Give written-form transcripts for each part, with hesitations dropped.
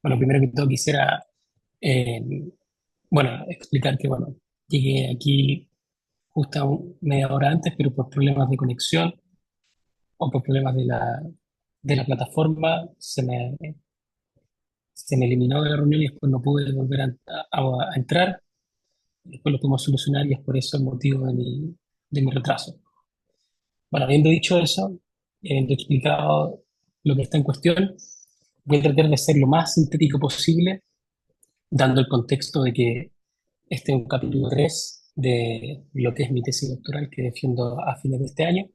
Bueno, primero que todo quisiera, eh, explicar que, llegué aquí justo media hora antes, pero por problemas de conexión o por problemas de la plataforma se me eliminó de la reunión y después no pude volver a entrar. Después lo pudimos solucionar y es por eso el motivo de mi retraso. Bueno, habiendo dicho eso, habiendo explicado lo que está en cuestión, voy a tratar de ser lo más sintético posible, dando el contexto de que este es un capítulo 3 de lo que es mi tesis doctoral que defiendo a fines de este año.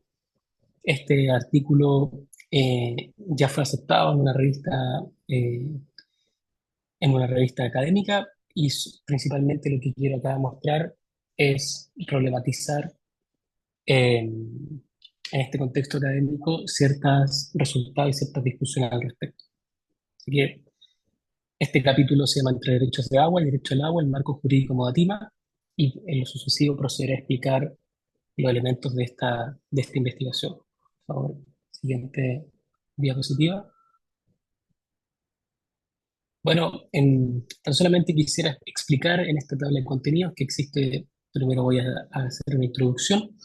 Este artículo ya fue aceptado eh, en una revista académica y principalmente lo que quiero acá mostrar es problematizar en este contexto académico ciertos resultados y ciertas discusiones al respecto. Así que este capítulo se llama Entre derechos de agua, el derecho al agua, el marco jurídico Modatima, y en lo sucesivo procederé a explicar los elementos de esta investigación. Por favor, siguiente diapositiva. Bueno, tan solamente quisiera explicar en esta tabla de contenidos que existe, primero voy a hacer una introducción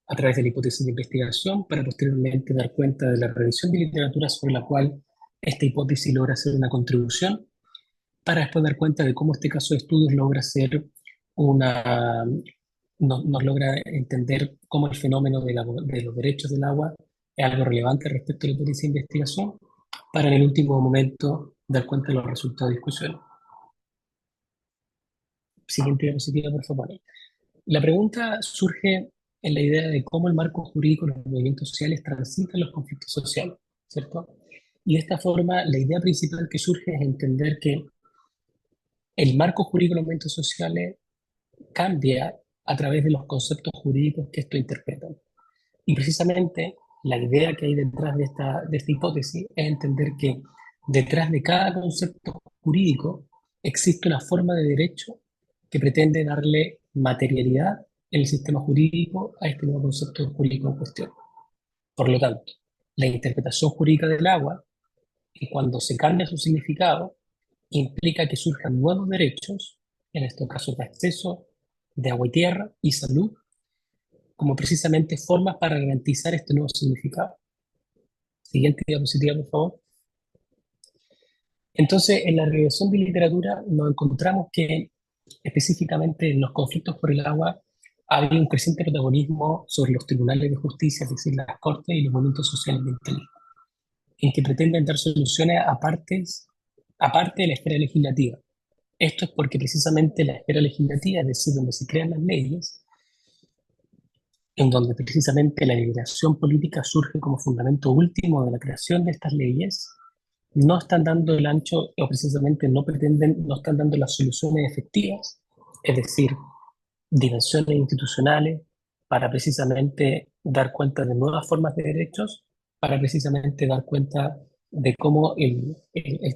a través de la hipótesis de investigación para posteriormente dar cuenta de la revisión de literatura sobre la cual esta hipótesis logra hacer una contribución para después dar cuenta de cómo este caso de estudios logra ser una, nos logra entender cómo el fenómeno de los derechos del agua es algo relevante respecto a la hipótesis de investigación, para en el último momento dar cuenta de los resultados de discusión. Siguiente diapositiva, por favor. La pregunta surge en la idea de cómo el marco jurídico de los movimientos sociales transitan los conflictos sociales, ¿cierto? Y de esta forma, la idea principal que surge es entender que el marco jurídico de los movimientos sociales cambia a través de los conceptos jurídicos que esto interpretan. Y precisamente la idea que hay detrás de esta hipótesis es entender que detrás de cada concepto jurídico existe una forma de derecho que pretende darle materialidad en el sistema jurídico a este nuevo concepto jurídico en cuestión. Por lo tanto, la interpretación jurídica del agua, y cuando se cambia su significado, implica que surjan nuevos derechos, en este caso de acceso de agua y tierra y salud, como precisamente formas para garantizar este nuevo significado. Siguiente diapositiva, por favor. Entonces, en la revisión de literatura nos encontramos que específicamente en los conflictos por el agua hay un creciente protagonismo sobre los tribunales de justicia, es decir, las cortes y los movimientos sociales ambientalistas, en que pretenden dar soluciones aparte de la esfera legislativa. Esto es porque precisamente la esfera legislativa, es decir, donde se crean las leyes, en donde precisamente la liberación política surge como fundamento último de la creación de estas leyes, no están dando el ancho o precisamente no están dando las soluciones efectivas, es decir, dimensiones institucionales para precisamente dar cuenta de nuevas formas de derechos, para precisamente dar cuenta de cómo el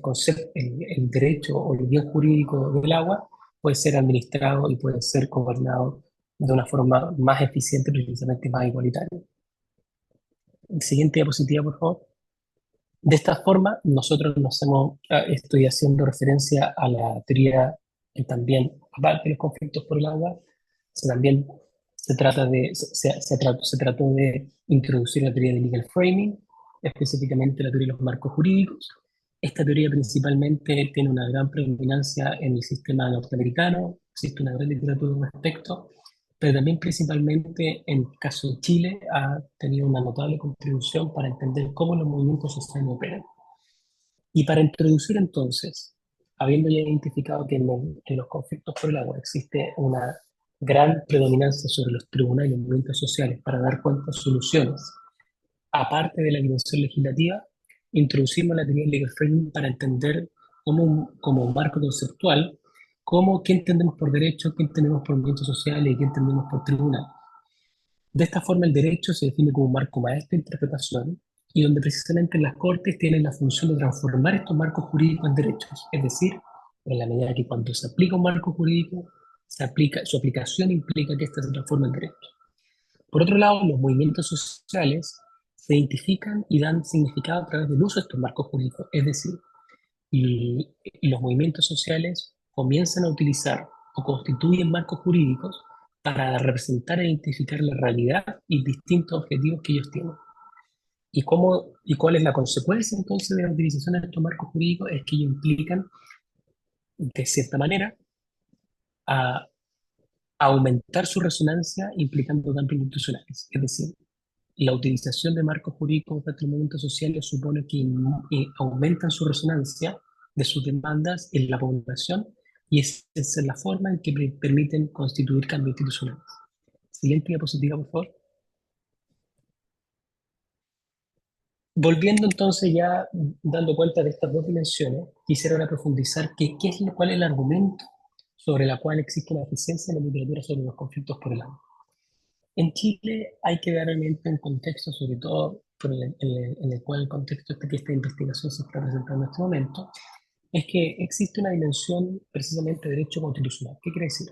concepto, el derecho o el bien jurídico del agua puede ser administrado y puede ser gobernado de una forma más eficiente, precisamente más igualitaria. Siguiente diapositiva, por favor. De esta forma, nosotros estoy haciendo referencia a la teoría también, aparte de los conflictos por el agua, también se trató de introducir la teoría de legal framing, específicamente la teoría de los marcos jurídicos. Esta teoría principalmente tiene una gran predominancia en el sistema norteamericano, existe una gran literatura al respecto, pero también principalmente en el caso de Chile ha tenido una notable contribución para entender cómo los movimientos sociales operan. Y para introducir entonces, habiendo ya identificado que en los conflictos por el agua existe una gran predominancia sobre los tribunales y los movimientos sociales para dar cuenta de soluciones, aparte de la dimensión legislativa, introducimos la teoría del legal framing para entender como un marco conceptual qué entendemos por derecho, qué entendemos por movimientos sociales y qué entendemos por tribunal. De esta forma, el derecho se define como un marco maestro de interpretación y donde precisamente las cortes tienen la función de transformar estos marcos jurídicos en derechos. Es decir, en la medida que cuando se aplica un marco jurídico, su aplicación implica que éste se transforma en derecho. Por otro lado, los movimientos sociales se identifican y dan significado a través del uso de estos marcos jurídicos. Es decir, y los movimientos sociales comienzan a utilizar o constituyen marcos jurídicos para representar e identificar la realidad y distintos objetivos que ellos tienen. ¿Y cuál es la consecuencia entonces de la utilización de estos marcos jurídicos? Es que ellos implican, de cierta manera, a aumentar su resonancia implicando cambios institucionales. Es decir, la utilización de marcos jurídicos de los movimientos sociales supone que aumentan su resonancia de sus demandas en la población y esa es la forma en que permiten constituir cambios institucionales. Siguiente diapositiva, por favor. Volviendo entonces ya, dando cuenta de estas dos dimensiones, quisiera ahora profundizar cuál es el argumento sobre la cual existe una eficiencia en la literatura sobre los conflictos por el agua. En Chile hay que dar en mente un contexto, sobre todo en el cual el contexto que esta investigación se está presentando en este momento, es que existe una dimensión precisamente de derecho constitucional. ¿Qué quiere decir?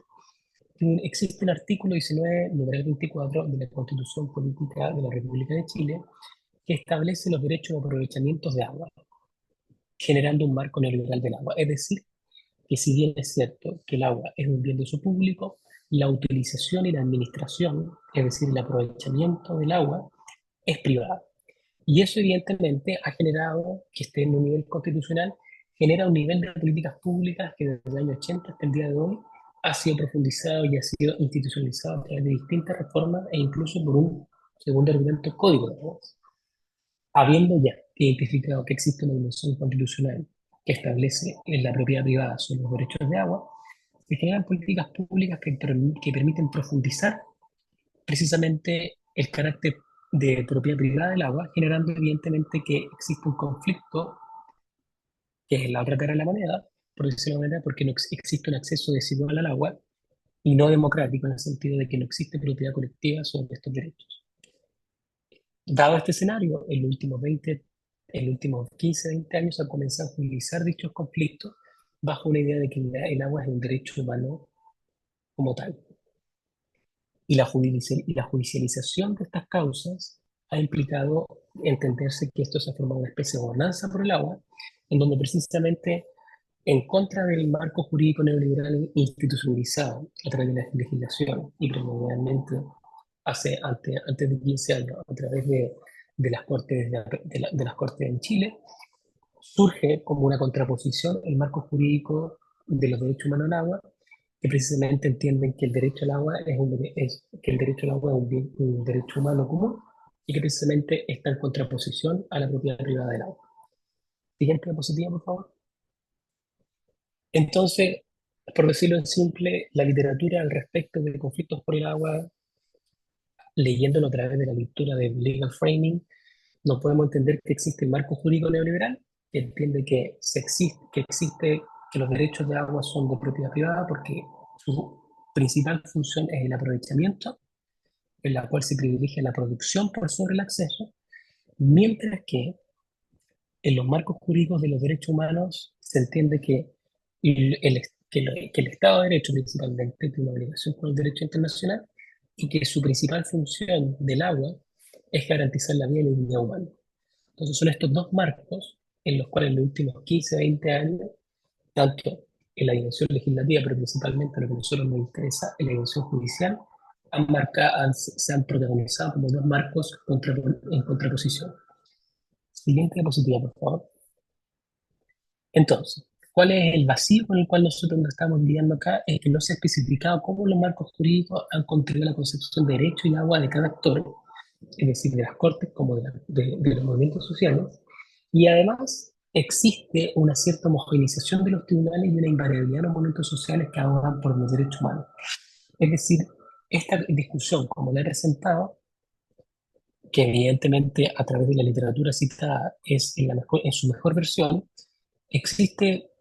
Existe el artículo 19, numeral 24 de la Constitución Política de la República de Chile, que establece los derechos de aprovechamientos de agua, generando un marco neoliberal del agua. Es decir, que si bien es cierto que el agua es un bien de uso público, la utilización y la administración, es decir, el aprovechamiento del agua, es privada. Y eso evidentemente ha generado que esté en un nivel constitucional, genera un nivel de políticas públicas que desde el año 80 hasta el día de hoy ha sido profundizado y ha sido institucionalizado a través de distintas reformas e incluso por un segundo argumento, el Código de Aguas. Habiendo ya identificado que existe una dimensión constitucional que establece en la propiedad privada sobre los derechos de agua, se generan políticas públicas que permiten profundizar precisamente el carácter de propiedad privada del agua, generando evidentemente que existe un conflicto, que es la otra cara de la moneda, por decirlo de alguna manera, porque no existe un acceso desigual al agua y no democrático en el sentido de que no existe propiedad colectiva sobre estos derechos. Dado este escenario, en los últimos 15, 20 años se ha comenzado a utilizar dichos conflictos bajo una idea de que el agua es un derecho humano como tal. Y la judicialización de estas causas ha implicado entenderse que esto se ha formado una especie de gobernanza por el agua, en donde precisamente en contra del marco jurídico neoliberal institucionalizado a través de la legislación y primordialmente antes de 15 años a través de las cortes, de las cortes en Chile, surge como una contraposición el marco jurídico de los derechos humanos al agua, que precisamente entienden que el derecho al agua que el derecho al agua es un derecho humano común y que precisamente está en contraposición a la propiedad privada del agua. Siguiente diapositiva, por favor. Entonces, por decirlo en simple, la literatura al respecto de conflictos por el agua, leyéndolo a través de la lectura del legal framing, no podemos entender que existe el marco jurídico neoliberal, que entiende que los derechos de agua son de propiedad privada porque su principal función es el aprovechamiento, en la cual se privilegia la producción por sobre el acceso, mientras que en los marcos jurídicos de los derechos humanos se entiende que que el Estado de Derecho principalmente tiene una obligación con el derecho internacional y que su principal función del agua es garantizar la vida y la dignidad humana. Entonces son estos dos marcos en los cuales en los últimos 15, 20 años, tanto en la dimensión legislativa, pero principalmente lo que a nosotros nos interesa, en la dimensión judicial, se han protagonizado como dos marcos en contraposición. Siguiente diapositiva, por favor. Entonces, ¿cuál es el vacío con el cual nosotros nos estamos lidiando acá? Es que no se ha especificado cómo los marcos jurídicos han contribuido a la concepción de derecho y agua de cada actor, es decir, de las cortes como de los movimientos sociales, y además existe una cierta homogeneización de los tribunales y una invariabilidad de los movimientos sociales que abogan por los derechos humanos. Es decir, esta discusión, como la he presentado, que evidentemente a través de la literatura citada en su mejor versión, existe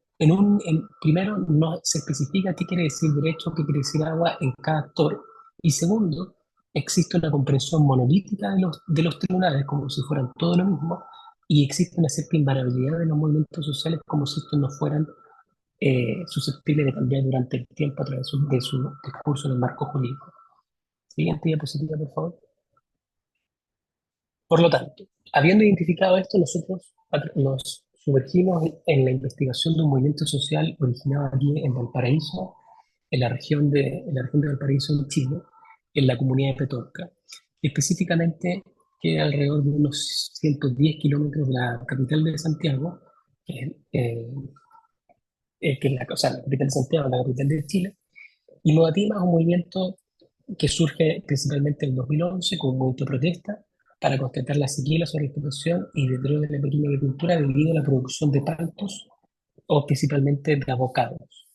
primero no se especifica qué quiere decir derecho, qué quiere decir agua en cada actor, y segundo, existe una comprensión monolítica de los tribunales como si fueran todo lo mismo, y existe una cierta invariabilidad de los movimientos sociales como si estos no fueran susceptibles de cambiar durante el tiempo a través de su discurso en el marco jurídico. Siguiente diapositiva, por favor. Por lo tanto, habiendo identificado esto, nosotros nos sumergimos en la investigación de un movimiento social originado aquí en Valparaíso, en la región de Valparaíso, en Chile, en la comunidad de Petorca. Específicamente, que alrededor de unos 110 kilómetros de la capital de Santiago, que es, que es la, o sea, la capital de Santiago, la capital de Chile. Y Modatima es un movimiento que surge principalmente en 2011 como un movimiento de protesta para constatar la sequía, sobre la explotación y deterioro de la pequeña agricultura debido a la producción de paltos o principalmente de avocados.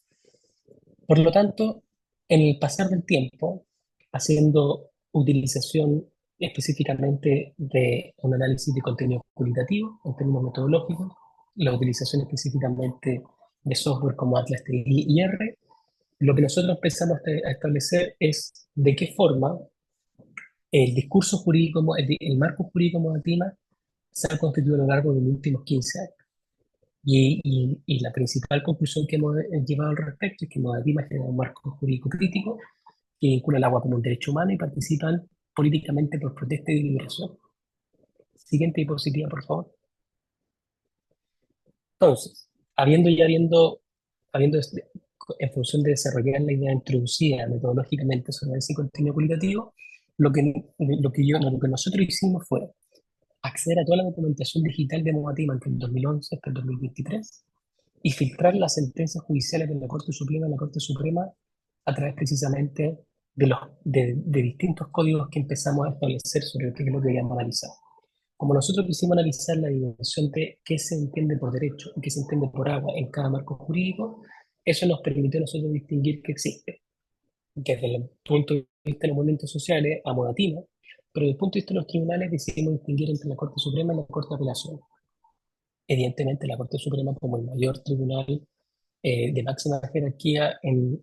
Por lo tanto, en el pasar del tiempo, haciendo utilización específicamente de un análisis de contenido cualitativo en términos metodológicos, la utilización específicamente de software como Atlas TI y R, lo que nosotros empezamos a establecer es de qué forma el discurso jurídico, el marco jurídico Modatima se ha constituido a lo largo de los últimos 15 años. Y la principal conclusión que hemos llevado al respecto es que Modatima genera un marco jurídico crítico que vincula el agua como un derecho humano y participan políticamente por protesta y liberación. Siguiente diapositiva, por favor. Entonces, habiendo en función de desarrollar la idea introducida metodológicamente sobre ese contenido cualitativo, lo que nosotros hicimos fue acceder a toda la documentación digital de Modatima entre el 2011 hasta el 2023 y filtrar las sentencias judiciales de la Corte Suprema y la Corte Suprema a través precisamente de distintos códigos que empezamos a establecer sobre qué es lo que queríamos analizar. Como nosotros quisimos analizar la dimensión de qué se entiende por derecho y qué se entiende por agua en cada marco jurídico, eso nos permitió a nosotros distinguir que existe, desde el punto de vista de los movimientos sociales, a Modatima, pero desde el punto de vista de los tribunales decidimos distinguir entre la Corte Suprema y la Corte de Apelación. Evidentemente, la Corte Suprema como el mayor tribunal de máxima jerarquía en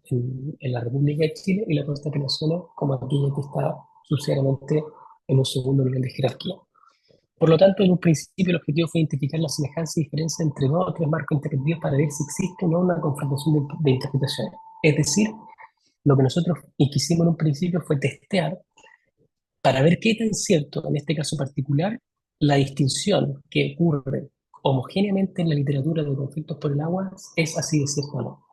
la República de Chile y la Corte de Apelaciones como aquella que está subsidiariamente en un segundo nivel de jerarquía. Por lo tanto, en un principio el objetivo fue identificar la semejanza y diferencia entre dos o tres marcos interpretativos para ver si existe o no una confrontación de interpretaciones. Es decir, lo que nosotros quisimos en un principio fue testear para ver qué tan cierto, en este caso particular, la distinción que ocurre homogéneamente en la literatura de conflictos por el agua es así de cierto o no.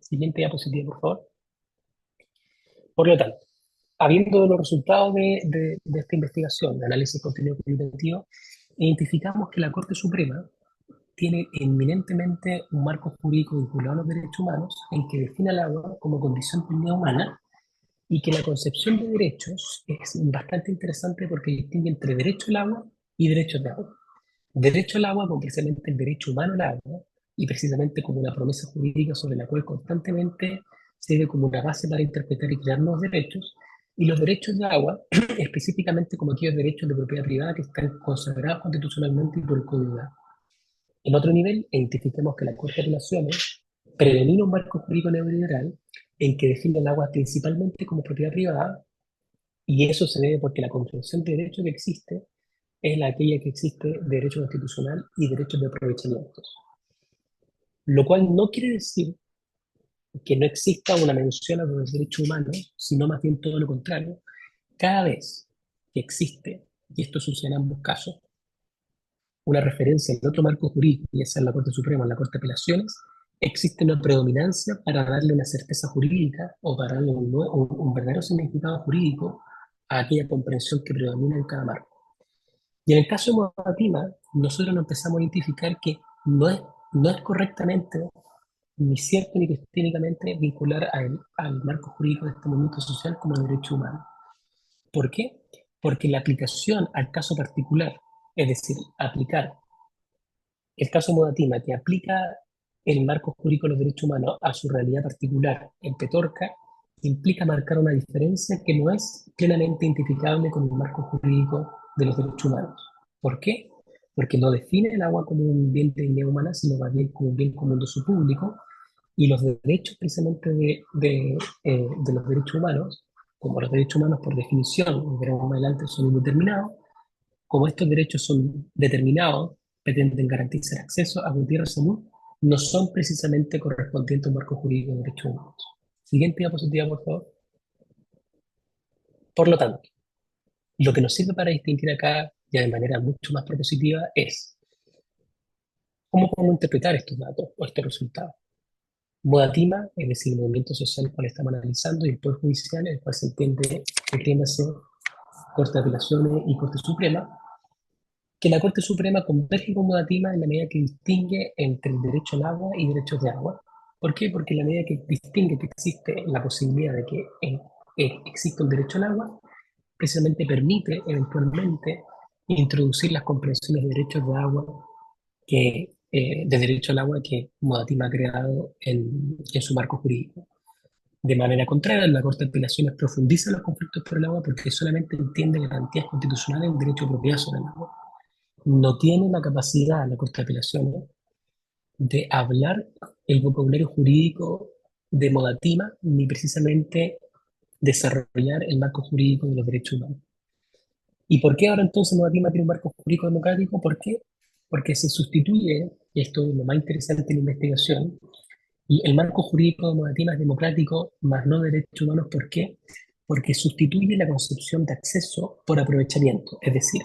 Siguiente diapositiva, por favor. Por lo tanto, habiendo los resultados de esta investigación, de análisis de contenido cualitativo, identificamos que la Corte Suprema tiene eminentemente un marco jurídico vinculado a los derechos humanos en que define el agua como condición de vida humana y que la concepción de derechos es bastante interesante porque distingue entre derecho al agua y derechos de agua. Derecho al agua como precisamente el derecho humano al agua y precisamente como una promesa jurídica sobre la cual constantemente se ve como una base para interpretar y crear nuevos derechos, y los derechos de agua específicamente como aquellos derechos de propiedad privada que están consagrados constitucionalmente y por el Código de Agua. En otro nivel, identifiquemos que la Corte de Relaciones predomina un marco jurídico neoliberal en que define el agua principalmente como propiedad privada, y eso se debe porque la concepción de derecho que existe es la aquella que existe de derecho constitucional y derechos de aprovechamientos. Lo cual no quiere decir que no exista una mención a los derechos humanos, sino más bien todo lo contrario. Cada vez que existe, y esto sucede en ambos casos, una referencia en otro marco jurídico, ya sea en la Corte Suprema o en la Corte de Apelaciones, existe una predominancia para darle una certeza jurídica o para darle un verdadero significado jurídico a aquella comprensión que predomina en cada marco. Y en el caso de Modatima, nosotros nos empezamos a identificar que no es correctamente ni cierto ni técnicamente vincular al marco jurídico de este movimiento social como derecho humano. ¿Por qué? Porque la aplicación al caso particular, es decir, aplicar el caso Modatima, que aplica el marco jurídico de los derechos humanos a su realidad particular en Petorca, implica marcar una diferencia que no es plenamente identificable con el marco jurídico de los derechos humanos. ¿Por qué? Porque no define el agua como un bien de dignidad humana, sino más bien como un bien común de uso público, y los derechos precisamente de los derechos humanos, como los derechos humanos por definición, veremos más adelante, son indeterminados, como estos derechos son determinados, pretenden garantizar acceso a agua, tierra, salud, no son precisamente correspondientes a un marco jurídico de derechos humanos. Siguiente diapositiva, por favor. Por lo tanto, lo que nos sirve para distinguir acá, ya de manera mucho más propositiva, es ¿Cómo podemos interpretar estos datos o estos resultados? Modatima, es decir, el movimiento social el cual estamos analizando, y el Poder Judicial, el cual se entiende, entiéndase, Corte de Apelaciones y Corte Suprema, que la Corte Suprema converge con Modatima en la medida que distingue entre el derecho al agua y derechos de agua. ¿Por qué? Porque en la medida que distingue que existe la posibilidad de que exista un derecho al agua, precisamente permite eventualmente introducir las comprensiones de derechos de agua de derecho al agua que Modatima ha creado en su marco jurídico. De manera contraria, la Corte de Apelaciones profundiza los conflictos por el agua porque solamente entiende garantías constitucionales del derecho de propiedad sobre el agua. No tiene la capacidad la Corte de Apelaciones de hablar el vocabulario jurídico de Modatima, ni precisamente desarrollar el marco jurídico de los derechos humanos. ¿Y por qué ahora entonces Modatima tiene un marco jurídico democrático? ¿Por qué? Porque se sustituye, y esto es lo más interesante en la investigación, y el marco jurídico de Modatima es democrático, más no de derechos humanos. ¿Por qué? Porque sustituye la concepción de acceso por aprovechamiento. Es decir,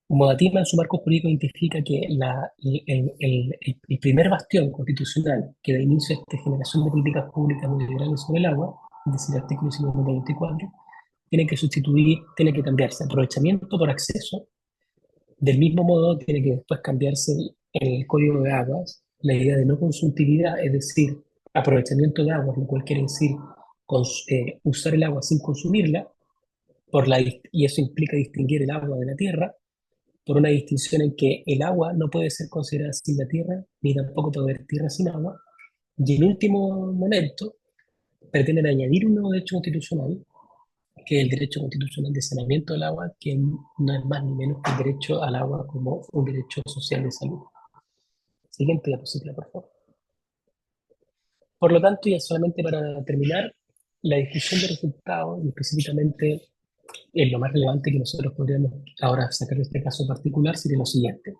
Modatima en su marco jurídico identifica que el primer bastión constitucional que da inicio a esta generación de políticas públicas neoliberales sobre el agua, es decir, el artículo 124, tiene que cambiarse aprovechamiento por acceso. Del mismo modo, tiene que después cambiarse en el Código de Aguas la idea de no consumtividad, es decir, aprovechamiento de aguas, lo cual quiere decir usar el agua sin consumirla, y eso implica distinguir el agua de la tierra, por una distinción en que el agua no puede ser considerada sin la tierra, ni tampoco puede haber tierra sin agua, y en último momento pretenden añadir un nuevo derecho constitucional, que es el derecho constitucional de saneamiento del agua, que no es más ni menos que el derecho al agua como un derecho social de salud. Siguiente diapositiva, por favor. Por lo tanto, ya solamente para terminar, la discusión de resultados, y específicamente lo más relevante que nosotros podríamos ahora sacar de este caso particular, sería lo siguiente.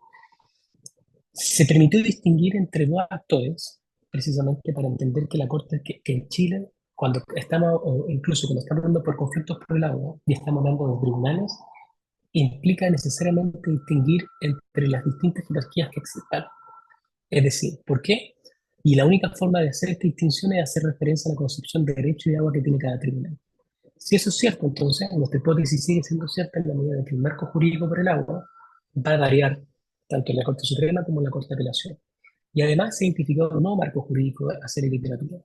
Se permitió distinguir entre dos actores, precisamente para entender que la Corte, que en Chile, cuando estamos, o incluso cuando estamos hablando por conflictos por el agua, y estamos hablando de tribunales, implica necesariamente distinguir entre las distintas jerarquías que existan. Es decir, ¿por qué? Y la única forma de hacer esta distinción es hacer referencia a la concepción de derecho y de agua que tiene cada tribunal. Si eso es cierto, entonces nuestra hipótesis sigue siendo cierta en la medida en que el marco jurídico por el agua va a variar tanto en la Corte Suprema como en la Corte de Apelación. Y además se ha identificado un nuevo marco jurídico a hacer en literatura.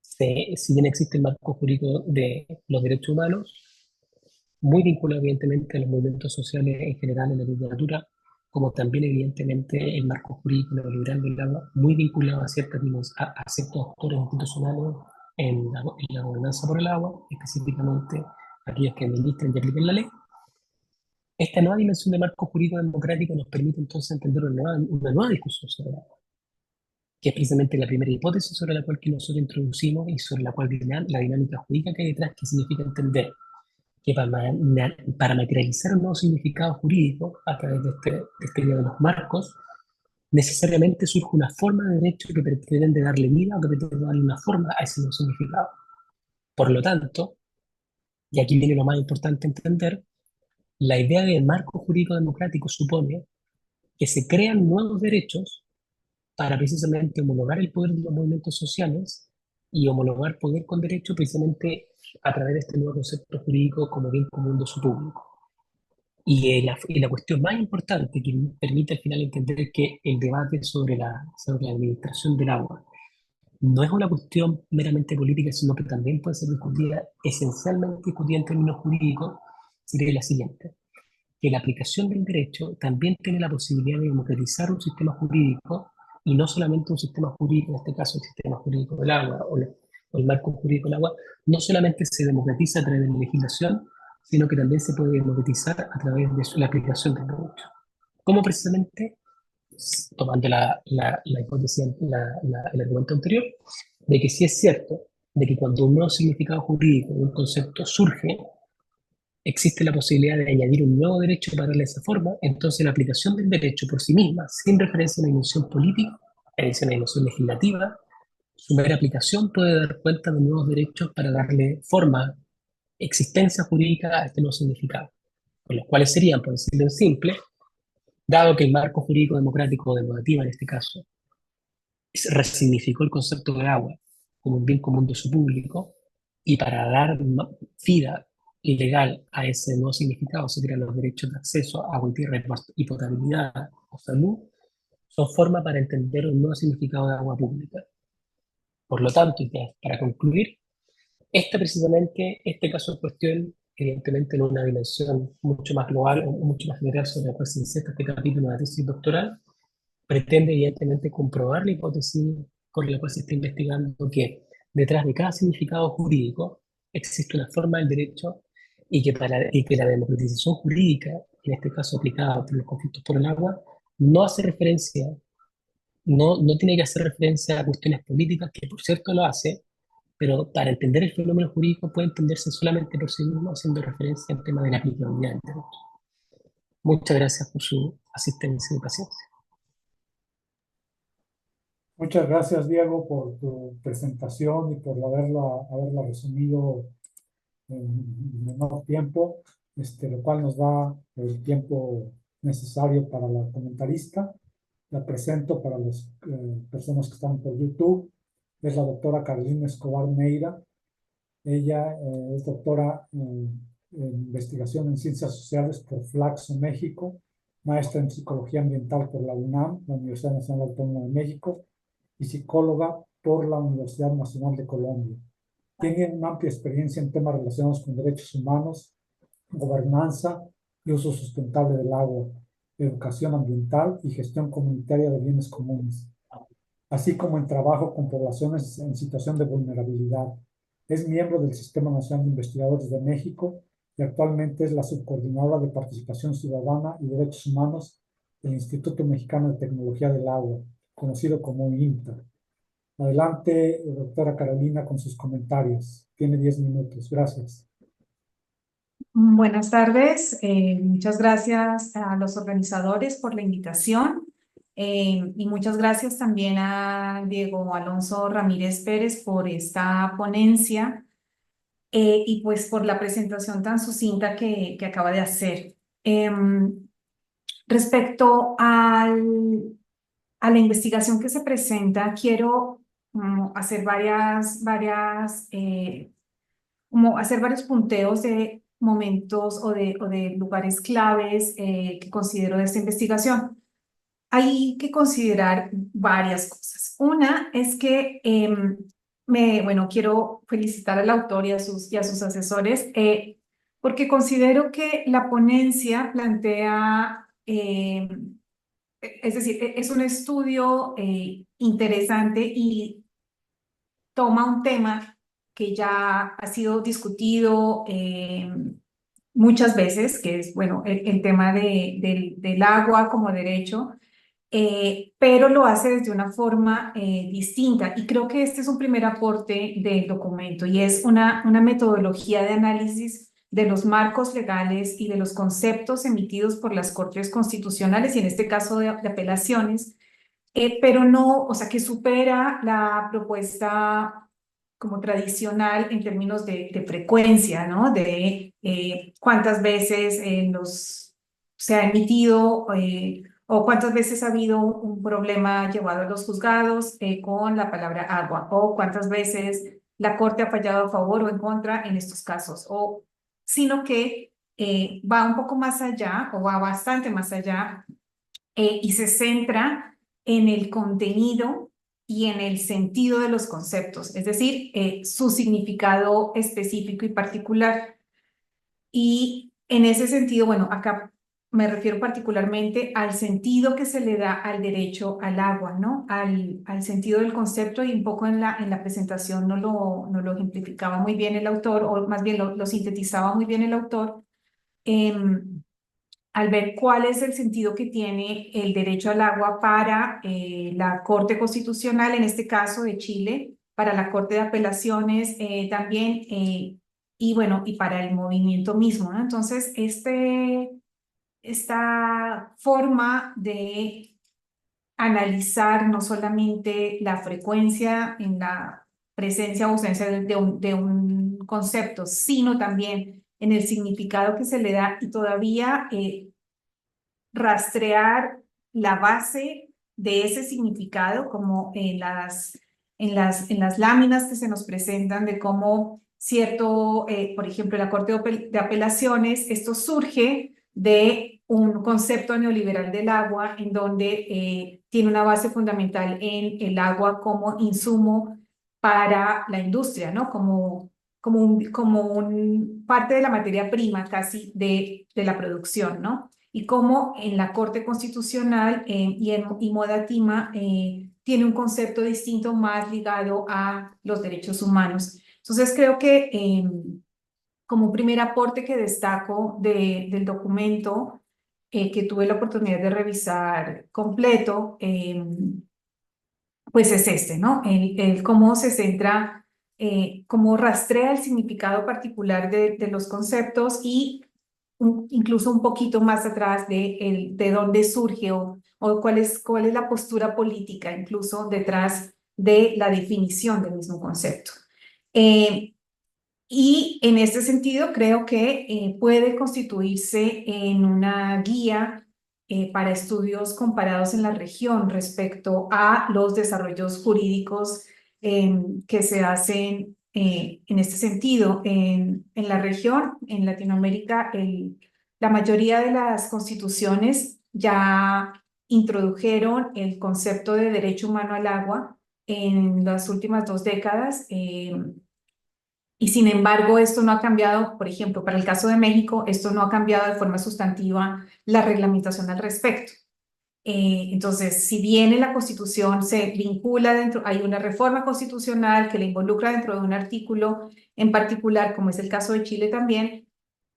Si bien existe el marco jurídico de los derechos humanos, muy vinculado evidentemente a los movimientos sociales en general en la literatura, como también evidentemente el marco jurídico neoliberal del agua, muy vinculado a ciertos actores institucionales en la gobernanza por el agua, específicamente aquellos que administran y aplican la ley. Esta nueva dimensión de marco jurídico democrático nos permite entonces entender una nueva discusión sobre el agua, que es precisamente la primera hipótesis sobre la cual que nosotros introducimos y sobre la cual la dinámica jurídica que hay detrás, que significa entender que para materializar un nuevo significado jurídico a través de idea de los marcos, necesariamente surge una forma de derecho que pretende darle vida o que pretende darle una forma a ese nuevo significado. Por lo tanto, y aquí viene lo más importante entender, la idea de marco jurídico democrático supone que se crean nuevos derechos para precisamente homologar el poder de los movimientos sociales y homologar poder con derecho precisamente a través de este nuevo concepto jurídico como bien común de uso público. Y la cuestión más importante que permite al final entender que el debate sobre la administración del agua no es una cuestión meramente política, sino que también puede ser discutida, esencialmente discutida en términos jurídicos, sería la siguiente: que la aplicación del derecho también tiene la posibilidad de democratizar un sistema jurídico, y no solamente un sistema jurídico, en este caso el sistema jurídico del agua o el marco jurídico del agua, no solamente se democratiza a través de la legislación, sino que también se puede democratizar a través de la aplicación del derecho. Como precisamente, tomando la hipótesis, el argumento anterior, de que sí es cierto de que cuando un nuevo significado jurídico, un concepto surge, existe la posibilidad de añadir un nuevo derecho para darle esa forma. Entonces la aplicación del derecho por sí misma, sin referencia a una dimensión política, a una dimensión legislativa, su mera aplicación puede dar cuenta de nuevos derechos para darle forma, existencia jurídica a este nuevo significado, con los cuales serían, por decirlo en simple, Dado que el marco jurídico democrático de Modatima, en este caso, resignificó el concepto de agua como un bien común de uso público, y para dar vida legal a ese nuevo significado se crean los derechos de acceso a agua y tierra y potabilidad o salud, son formas para entender un nuevo significado de agua pública. Por lo tanto, y para concluir, este caso en cuestión, evidentemente en una dimensión mucho más global o mucho más general sobre la cual se inserta este capítulo de la tesis doctoral, pretende evidentemente comprobar la hipótesis con la cual se está investigando que detrás de cada significado jurídico existe una forma del derecho y que la democratización jurídica, en este caso aplicada por los conflictos por el agua, no hace referencia, no tiene que hacer referencia a cuestiones políticas, que por cierto lo hace, pero para entender el fenómeno jurídico puede entenderse solamente por sí mismo, haciendo referencia al tema de la aplicabilidad del derecho. Muchas gracias por su asistencia y paciencia. Muchas gracias, Diego, por tu presentación y por haberla resumido en menor tiempo, lo cual nos da el tiempo necesario para la comentarista. La presento para las personas que están por YouTube. Es la doctora Carolina Escobar Meira. Ella es doctora en investigación en ciencias sociales por Flaxo, México, maestra en psicología ambiental por la UNAM, la Universidad Nacional Autónoma de México, y psicóloga por la Universidad Nacional de Colombia. Tiene una amplia experiencia en temas relacionados con derechos humanos, gobernanza y uso sustentable del agua, educación ambiental y gestión comunitaria de bienes comunes, así como en trabajo con poblaciones en situación de vulnerabilidad. Es miembro del Sistema Nacional de Investigadores de México y actualmente es la subcoordinadora de Participación Ciudadana y Derechos Humanos del Instituto Mexicano de Tecnología del Agua, conocido como INTA. Adelante, doctora Carolina, con sus comentarios. Tiene 10 minutos. Gracias. Buenas tardes, muchas gracias a los organizadores por la invitación y muchas gracias también a Diego Alonso Ramírez Pérez por esta ponencia y pues por la presentación tan sucinta que acaba de hacer. Respecto a la investigación que se presenta, quiero hacer como hacer varios punteos de momentos o de lugares claves que considero de esta investigación. Hay que considerar varias cosas. Una es que, bueno, quiero felicitar al autor y a sus asesores, porque considero que la ponencia plantea, es decir, es un estudio interesante y toma un tema que ya ha sido discutido muchas veces, que es, bueno, el tema del agua como derecho, pero lo hace desde una forma distinta. Y creo que este es un primer aporte del documento y es una metodología de análisis de los marcos legales y de los conceptos emitidos por las Cortes Constitucionales y en este caso de apelaciones, pero no, o sea, que supera la propuesta como tradicional en términos de frecuencia, ¿no? De cuántas veces se ha emitido o cuántas veces ha habido un problema llevado a los juzgados con la palabra agua, o cuántas veces la Corte ha fallado a favor o en contra en estos casos, sino que va un poco más allá o va bastante más allá y se centra en el contenido y en el sentido de los conceptos, es decir, su significado específico y particular. Y en ese sentido, bueno, acá me refiero particularmente al sentido que se le da al derecho al agua, ¿no? Al sentido del concepto y un poco en la presentación no lo ejemplificaba muy bien el autor, o más bien lo sintetizaba muy bien el autor. Al ver cuál es el sentido que tiene el derecho al agua para la Corte Constitucional, en este caso de Chile, para la Corte de Apelaciones también, y bueno, y para el movimiento mismo, ¿no? Entonces, esta forma de analizar no solamente la frecuencia en la presencia o ausencia de un concepto, sino también en el significado que se le da y todavía rastrear la base de ese significado, como en las láminas que se nos presentan de cómo cierto, por ejemplo, la Corte de Apelaciones, esto surge de un concepto neoliberal del agua en donde tiene una base fundamental en el agua como insumo para la industria, ¿no? Como parte de la materia prima casi de la producción, ¿no? Y como en la Corte Constitucional y Modatima tiene un concepto distinto más ligado a los derechos humanos. Entonces creo que como un primer aporte que destaco del documento que tuve la oportunidad de revisar completo, pues es este, ¿no? El cómo se centra, cómo rastrea el significado particular de los conceptos y incluso un poquito más atrás de dónde surge o cuál es la postura política incluso detrás de la definición del mismo concepto. Y en este sentido creo que puede constituirse en una guía para estudios comparados en la región respecto a los desarrollos jurídicos que se hacen en este sentido. En la región, en Latinoamérica, la mayoría de las constituciones ya introdujeron el concepto de derecho humano al agua en las últimas 2 décadas. Y sin embargo, esto no ha cambiado, por ejemplo, para el caso de México, esto no ha cambiado de forma sustantiva la reglamentación al respecto. Entonces, si bien en la Constitución se vincula dentro, hay una reforma constitucional que le involucra dentro de un artículo en particular, como es el caso de Chile también,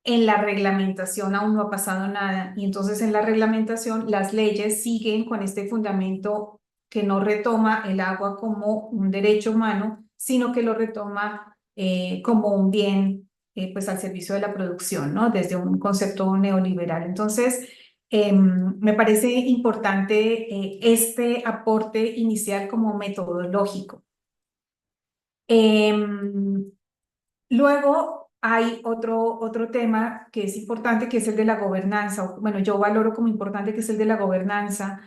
en la reglamentación aún no ha pasado nada. Y entonces en la reglamentación las leyes siguen con este fundamento que no retoma el agua como un derecho humano, sino que lo retoma como un bien pues al servicio de la producción, ¿no? Desde un concepto neoliberal. Entonces, me parece importante este aporte inicial como metodológico. Luego hay otro tema que es importante, que es el de la gobernanza. Bueno, yo valoro como importante que es el de la gobernanza,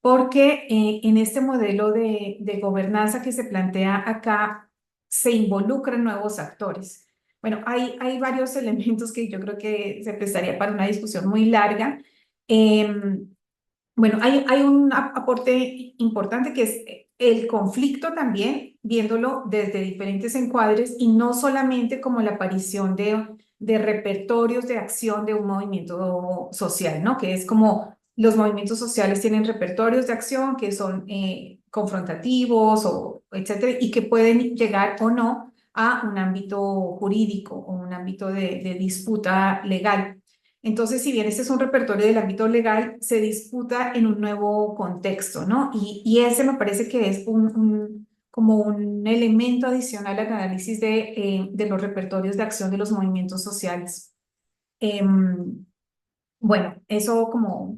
porque en este modelo de gobernanza que se plantea acá se involucran nuevos actores. Bueno, hay varios elementos que yo creo que se prestaría para una discusión muy larga. Bueno, hay un aporte importante que es el conflicto también, viéndolo desde diferentes encuadres y no solamente como la aparición de repertorios de acción de un movimiento social, ¿no? Que es como los movimientos sociales tienen repertorios de acción que son confrontativos o etcétera, y que pueden llegar o no a un ámbito jurídico o un ámbito de disputa legal. Entonces, si bien este es un repertorio del ámbito legal, se disputa en un nuevo contexto, ¿no? Y ese me parece que es como un elemento adicional al análisis de los repertorios de acción de los movimientos sociales. Bueno, eso como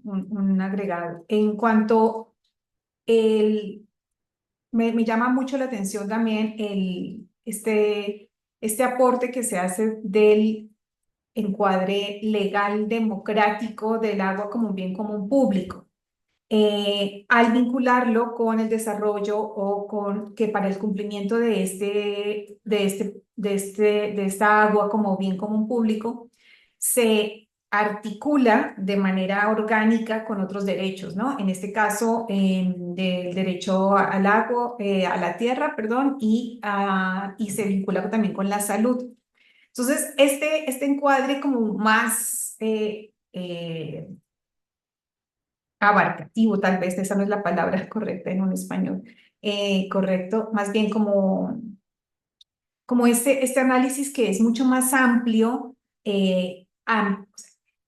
un agregado. En cuanto me llama mucho la atención también este aporte que se hace del encuadre legal democrático del agua como un bien común público. Al vincularlo con el desarrollo o con que para el cumplimiento de esta agua como bien común público se articula de manera orgánica con otros derechos, ¿no? En este caso, del derecho al agua, a la tierra, perdón, y se vincula también con la salud. Entonces, este encuadre como más abarcativo, tal vez, esa no es la palabra correcta en un español correcto, más bien como este análisis que es mucho más amplio,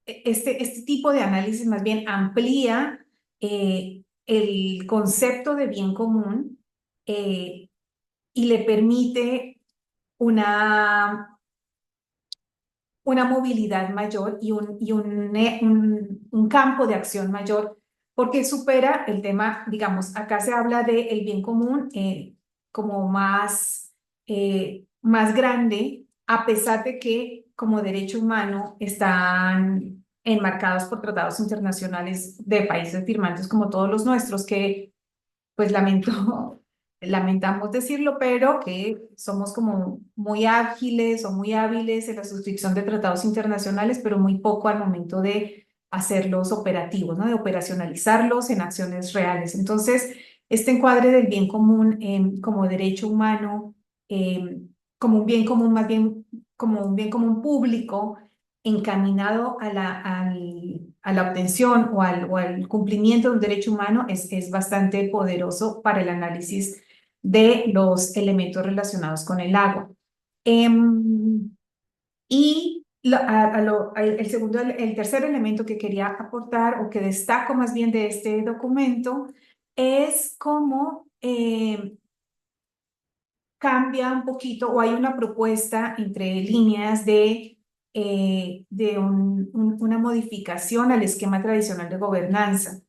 este tipo de análisis más bien amplía el concepto de bien común y le permite una movilidad mayor y un campo de acción mayor, porque supera el tema, digamos, acá se habla del bien común como más grande, a pesar de que como derecho humano están enmarcados por tratados internacionales de países firmantes como todos los nuestros, que pues lamentamos decirlo, pero que somos como muy ágiles o muy hábiles en la suscripción de tratados internacionales, pero muy poco al momento de hacerlos operativos, ¿no? De operacionalizarlos en acciones reales. Entonces, este encuadre del bien común como derecho humano, como un bien común, más bien como un bien común público, encaminado a la obtención o al cumplimiento de un derecho humano es bastante poderoso para el análisis de los elementos relacionados con el agua. Y el tercer elemento que quería aportar o que destaco más bien de este documento es cómo cambia un poquito o hay una propuesta entre líneas de una modificación al esquema tradicional de gobernanza.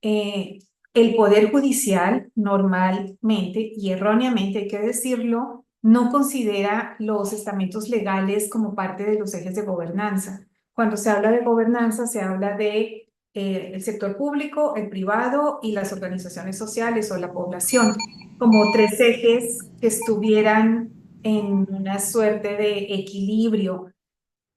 El Poder Judicial normalmente y erróneamente, hay que decirlo, no considera los estamentos legales como parte de los ejes de gobernanza. Cuando se habla de gobernanza, se habla de el sector público, el privado y las organizaciones sociales o la población, como tres ejes que estuvieran en una suerte de equilibrio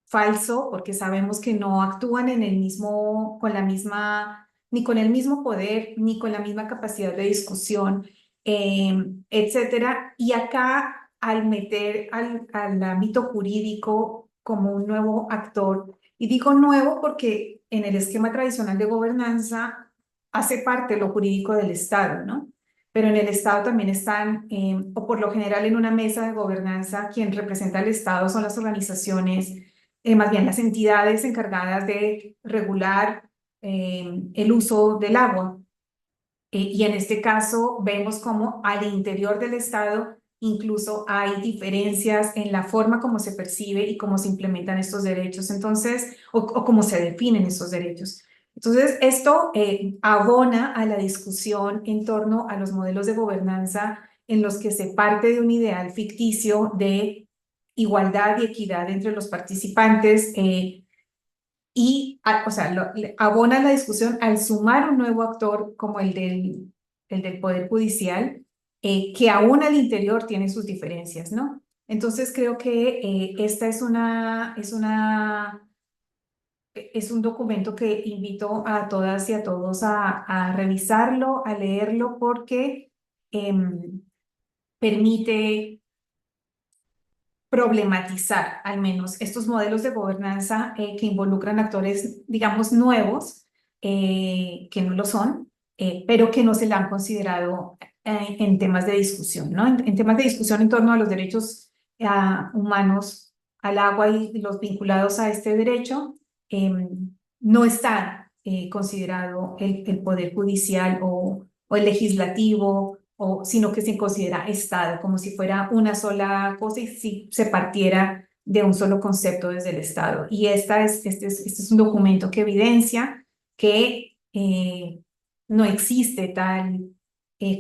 falso, porque sabemos que no actúan en el mismo, con la misma, ni con el mismo poder, ni con la misma capacidad de discusión, etcétera. Y acá, al meter al ámbito jurídico como un nuevo actor, y digo nuevo porque en el esquema tradicional de gobernanza hace parte lo jurídico del Estado, ¿no? Pero en el Estado también están, o por lo general en una mesa de gobernanza, quien representa al Estado son las organizaciones, más bien las entidades encargadas de regular el uso del agua. Y en este caso vemos como al interior del Estado incluso hay diferencias en la forma como se percibe y cómo se implementan estos derechos, entonces, o cómo se definen estos derechos. Entonces, esto abona a la discusión en torno a los modelos de gobernanza en los que se parte de un ideal ficticio de igualdad y equidad entre los participantes, o sea, abona la discusión al sumar un nuevo actor como el del Poder Judicial, que aún al interior tiene sus diferencias, ¿no? Entonces creo que esta es un documento que invito a todas y a todos a revisarlo, a leerlo, porque permite problematizar al menos estos modelos de gobernanza que involucran actores, digamos, nuevos, que no lo son, pero que no se le han considerado en temas de discusión, ¿no? En temas de discusión en torno a los derechos humanos, al agua y los vinculados a este derecho, no está considerado el Poder Judicial o el legislativo, sino que se considera Estado, como si fuera una sola cosa y si se partiera de un solo concepto desde el Estado. Y este es un documento que evidencia que no existe tal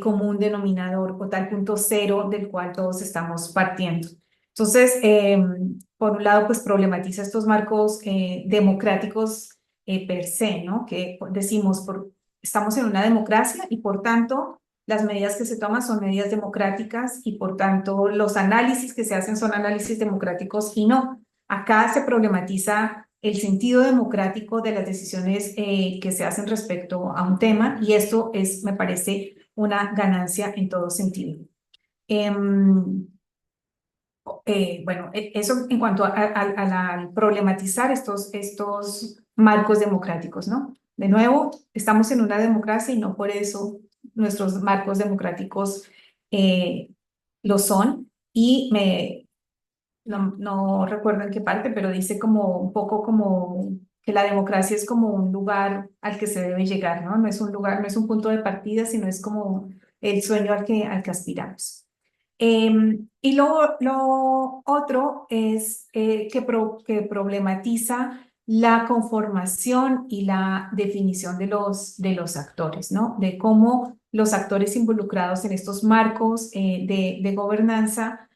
común denominador o tal punto cero del cual todos estamos partiendo. Entonces, por un lado, pues problematiza estos marcos democráticos per se, ¿no? Que decimos, estamos en una democracia y por tanto las medidas que se toman son medidas democráticas y por tanto los análisis que se hacen son análisis democráticos y no. Acá se problematiza el sentido democrático de las decisiones que se hacen respecto a un tema y esto me parece, una ganancia en todo sentido. Bueno, eso en cuanto al problematizar estos marcos democráticos, ¿no? De nuevo, estamos en una democracia y no por eso nuestros marcos democráticos lo son. Y no recuerdo en qué parte, pero dice como un poco como que la democracia es como un lugar al que se debe llegar, ¿no? No es un lugar, no es un punto de partida, sino es como el sueño al que aspiramos. Y lo otro es que problematiza la conformación y la definición de los actores, ¿no? De cómo los actores involucrados en estos marcos de gobernanza,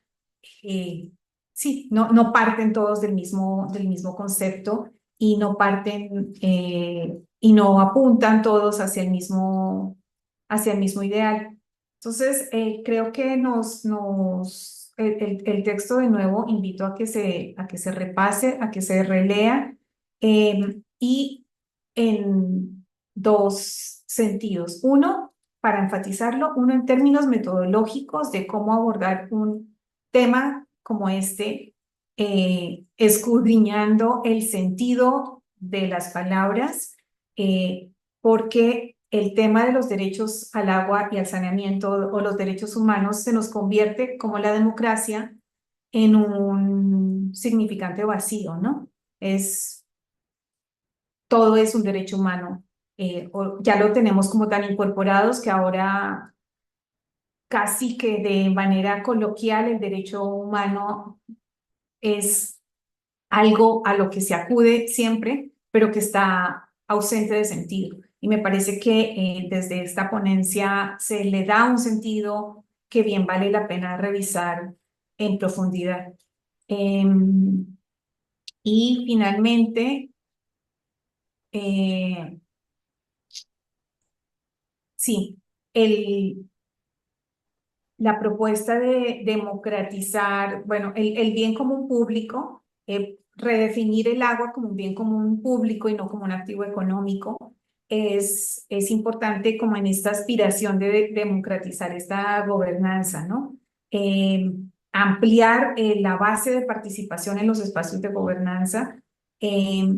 sí, no parten todos del mismo concepto y no parten y no apuntan todos hacia el mismo ideal. Entonces, creo que el texto de nuevo invito a que se repase, a que se relea y en dos sentidos. Uno, para enfatizarlo, uno en términos metodológicos de cómo abordar un tema como este, escudriñando el sentido de las palabras, porque el tema de los derechos al agua y al saneamiento o los derechos humanos se nos convierte, como la democracia, en un significante vacío, ¿no? Todo es un derecho humano. Ya lo tenemos como tan incorporados que ahora casi que de manera coloquial el derecho humano es algo a lo que se acude siempre, pero que está ausente de sentido. Y me parece que desde esta ponencia se le da un sentido que bien vale la pena revisar en profundidad. Y finalmente, sí, la propuesta de democratizar, bueno, el bien común público, redefinir el agua como un bien común público y no como un activo económico, es importante como en esta aspiración de democratizar esta gobernanza, ¿no? Ampliar la base de participación en los espacios de gobernanza eh,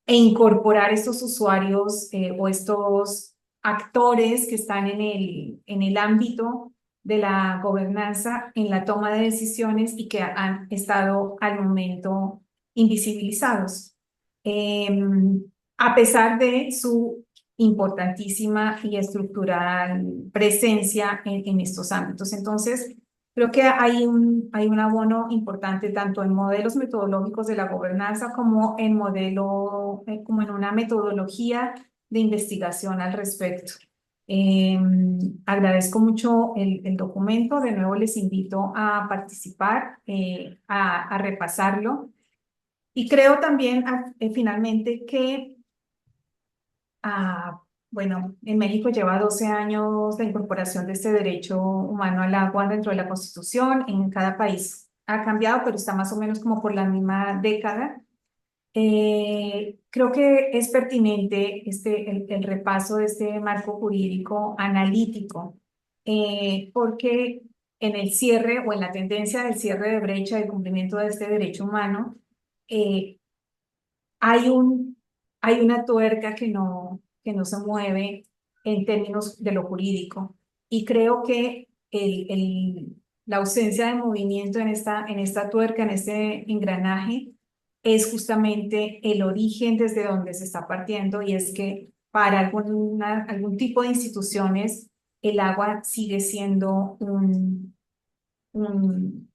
e incorporar estos usuarios o estos actores que están en el ámbito de la gobernanza en la toma de decisiones y que han estado al momento invisibilizados, a pesar de su importantísima y estructural presencia en estos ámbitos. Entonces, creo que hay un abono importante tanto en modelos metodológicos de la gobernanza como como en una metodología de investigación al respecto. Agradezco mucho el documento. De nuevo les invito a participar, a repasarlo. Y creo también finalmente que, bueno, en México lleva 12 años la incorporación de este derecho humano al agua dentro de la Constitución. En cada país ha cambiado, pero está más o menos como por la misma década. Creo que es pertinente el repaso de este marco jurídico analítico, porque en el cierre o en la tendencia del cierre de brecha de cumplimiento de este derecho humano, eh, hay hay una tuerca que no se mueve en términos de lo jurídico. Y creo que la ausencia de movimiento en esta tuerca, en este engranaje, es justamente el origen desde donde se está partiendo, y es que para algún tipo de instituciones el agua sigue siendo un, un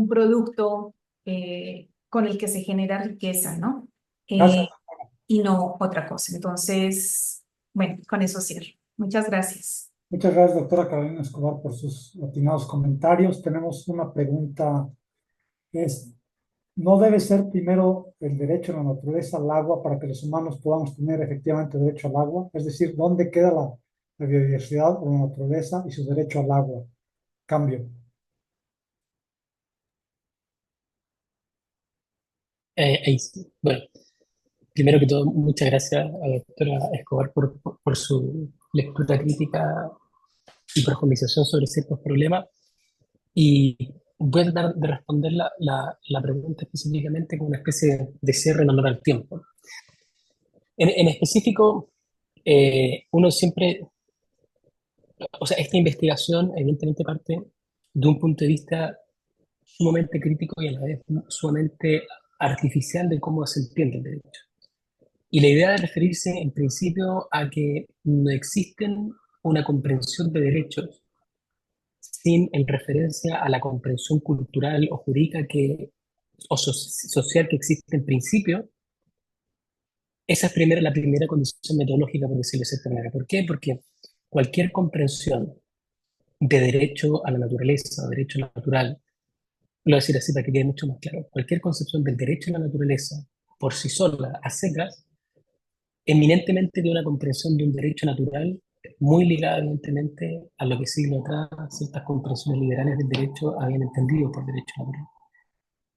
producto con el que se genera riqueza, ¿no? Gracias. Y no otra cosa. Entonces, bueno, con eso cierro. Muchas gracias. Muchas gracias, doctora Carolina Escobar, por sus atinados comentarios. Tenemos una pregunta que es, ¿no debe ser primero el derecho a la naturaleza al agua para que los humanos podamos tener efectivamente derecho al agua? Es decir, ¿dónde queda la biodiversidad o la naturaleza y su derecho al agua? Cambio. Bueno, primero que todo, muchas gracias a la doctora Escobar por su lectura crítica y profundización sobre ciertos problemas. Y voy a tratar de responder la pregunta específicamente con una especie de cierre en honor al tiempo. En específico, uno siempre, o sea, esta investigación evidentemente parte de un punto de vista sumamente crítico y a la vez sumamente artificial de cómo se entiende el derecho. Y la idea de referirse en principio a que no existen una comprensión de derechos sin en referencia a la comprensión cultural o jurídica social que existe en principio. Esa es la primera condición metodológica, por decirlo de cierta manera. ¿Por qué? Porque cualquier comprensión de derecho a la naturaleza, derecho natural, lo voy a decir así para que quede mucho más claro, cualquier concepción del derecho a la naturaleza por sí sola, a secas, eminentemente de una comprensión de un derecho natural muy ligada evidentemente a lo que siglos atrás ciertas comprensiones liberales del derecho habían entendido por derecho natural.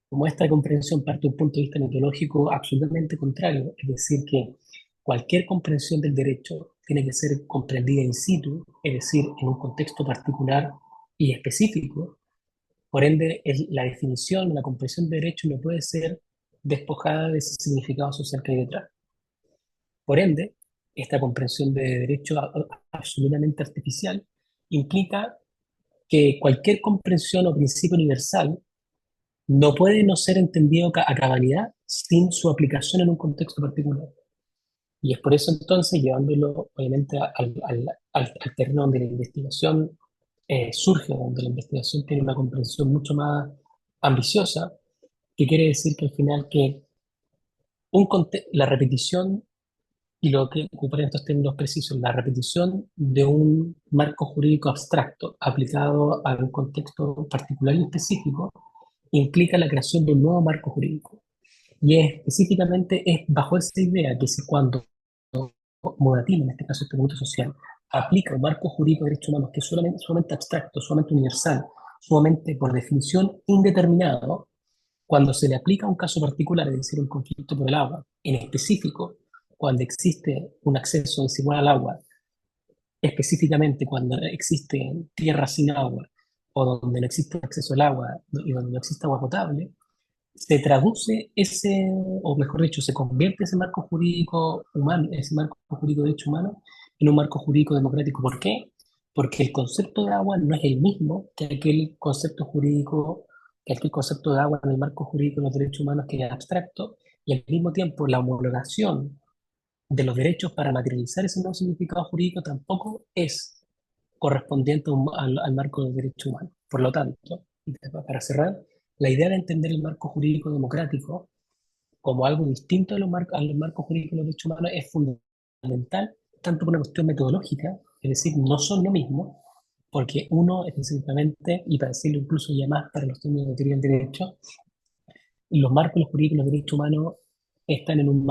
Como esta comprensión parte de un punto de vista metodológico absolutamente contrario, es decir, que cualquier comprensión del derecho tiene que ser comprendida in situ, es decir, en un contexto particular y específico. Por ende, la definición, la comprensión de derecho no puede ser despojada de ese significado social que hay detrás. Por ende, esta comprensión de derecho absolutamente artificial implica que cualquier comprensión o principio universal no puede no ser entendido a cabalidad sin su aplicación en un contexto particular. Y es por eso entonces, llevándolo obviamente al terreno donde la investigación surge, donde la investigación tiene una comprensión mucho más ambiciosa, que quiere decir que al final que la repetición, y lo que ocupar en estos términos precisos, la repetición de un marco jurídico abstracto aplicado a un contexto particular y específico, implica la creación de un nuevo marco jurídico. Y específicamente es bajo esa idea que si cuando Modatin, en este caso este movimiento social, aplica un marco jurídico de derechos humanos que es solamente abstracto, solamente universal, solamente por definición indeterminado, cuando se le aplica un caso particular, es decir, un conflicto por el agua, en específico, cuando existe un acceso desigual al agua, específicamente cuando existe tierra sin agua, o donde no existe acceso al agua y donde no existe agua potable, se traduce ese, o mejor dicho, se convierte ese marco jurídico humano, ese marco jurídico de derechos humanos, en un marco jurídico democrático. ¿Por qué? Porque el concepto de agua no es el mismo que aquel concepto de agua en el marco jurídico de los derechos humanos que es abstracto, y al mismo tiempo la homologación de los derechos para materializar ese nuevo significado jurídico tampoco es correspondiente al marco del derecho humano. Por lo tanto, y para cerrar, la idea de entender el marco jurídico democrático como algo distinto a los marcos jurídicos de los derechos humanos es fundamental, tanto por una cuestión metodológica, es decir, no son lo mismo, porque uno específicamente, y para decirlo incluso ya más para los términos de teoría del derecho, los marcos jurídicos de los derechos humanos están en un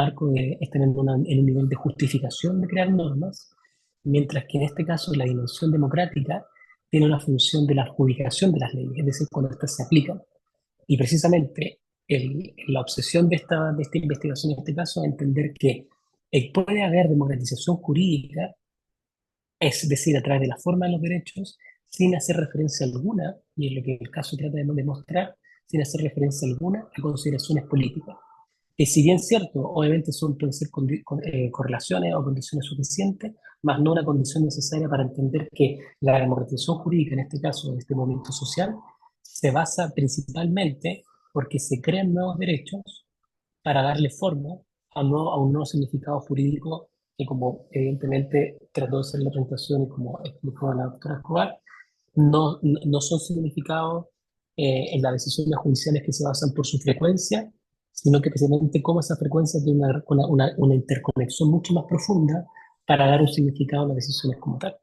están en un nivel de justificación de crear normas, mientras que en este caso la dimensión democrática tiene una función de la adjudicación de las leyes, es decir, cuando estas se aplican. Y precisamente la obsesión de esta investigación en este caso es entender que puede haber democratización jurídica, es decir, a través de la forma de los derechos, sin hacer referencia alguna, y es lo que el caso trata de demostrar, sin hacer referencia alguna a consideraciones políticas. Que si bien cierto, obviamente pueden ser correlaciones o condiciones suficientes, más no una condición necesaria para entender que la democratización jurídica, en este caso, de este movimiento social, se basa principalmente porque se crean nuevos derechos para darle forma a un nuevo significado jurídico que, como evidentemente trató de ser la presentación y como explicó la doctora Escobar, no son significados en las decisiones judiciales que se basan por su frecuencia, sino que precisamente cómo esa frecuencia tiene una interconexión mucho más profunda para dar un significado a las decisiones como tal.